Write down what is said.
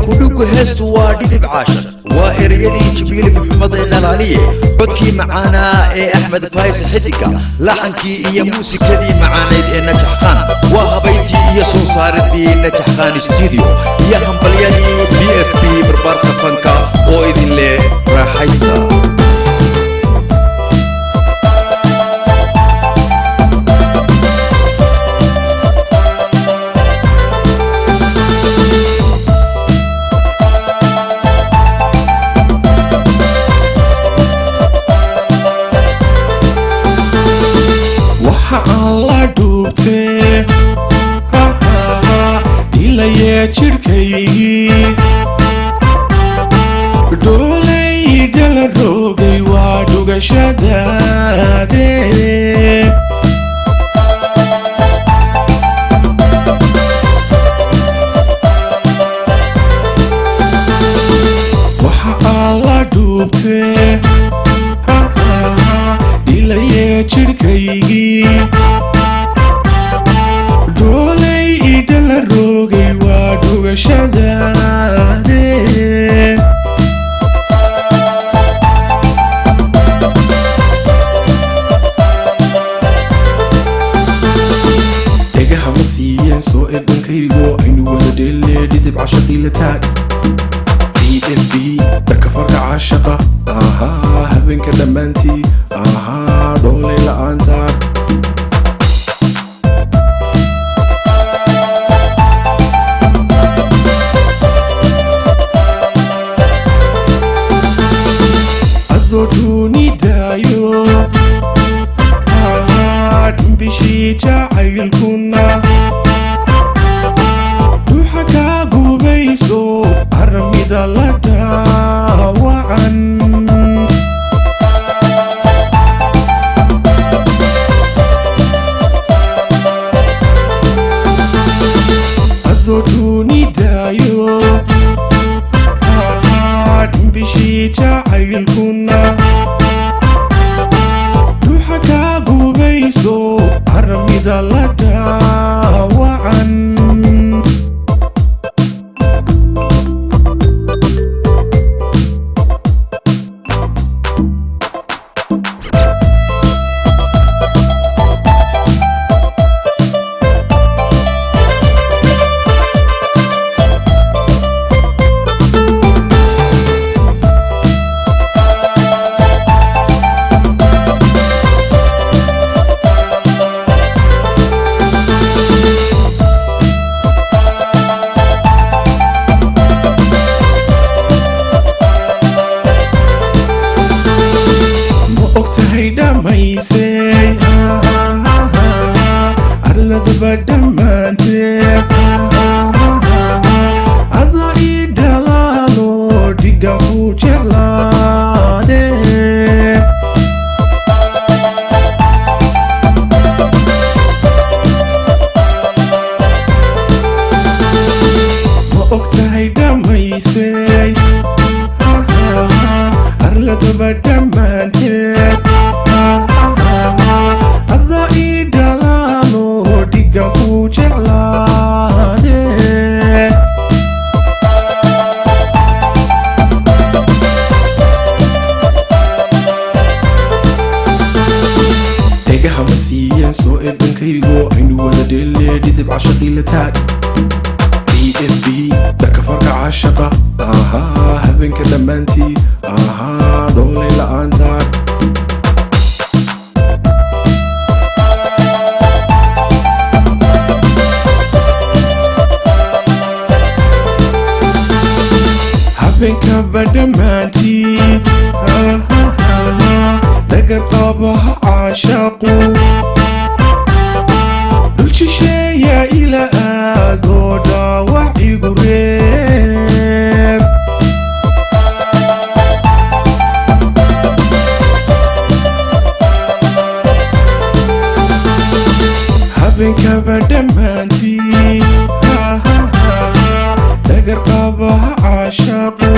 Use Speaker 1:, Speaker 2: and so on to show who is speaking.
Speaker 1: هالكودوك هستو وادي بعاشر وإريدي جبريل محمد النلالية بدكي معانا أحمد فايز حدقة لحنكي إيا موسيقى معانا نجح خان وهبيتي إيا صوصاردي نجح خان استوديو يا همبلياني BFP بربارك فانكا وإذن لي راحيستا
Speaker 2: alla duubtee dhilayee jidhkaygii dhoolay dhala roogay waa dhugashadaade waxa alla duubtee dhilayee jidhkaygii dhoolay idhala roogay waa dhugashadaade dhegaha ma siiyeen soo eedankaygo aynu wada dheelee dhidib cashaqii la taag BFP dhanka farka caashaqa habeenka dhammaantii dhoolay la'aanta adoo duunidaayo dhimbishii jacaylkuna duuxa kaa gubayso aramida la dhaawacan adoo duunidaayo dhimbishii jacaylkuna duuxa kaa gubayso aramida la dhaawacan dhamaysay arladaba dhammaantee adoo ii dhalaalo dhiga ku jeclaade ma ogtahay dhamaysay arladaba dhammaantee adoo ii dhalaalo dhiga ku jeclaade dhegaha ma siiyeen soo eedankaygo aynu wada dheelee dhidib cashaqii la taag BFP dhanka farka caashaqa habeenka dhammaantii dhoolay la'aanta habeenka badhamaantii dhagar qabaha caashaqu dhul shisheeya ila aadoo dhaawac igu reeb habeenka badhamaantii dhagar qabaha caashaqu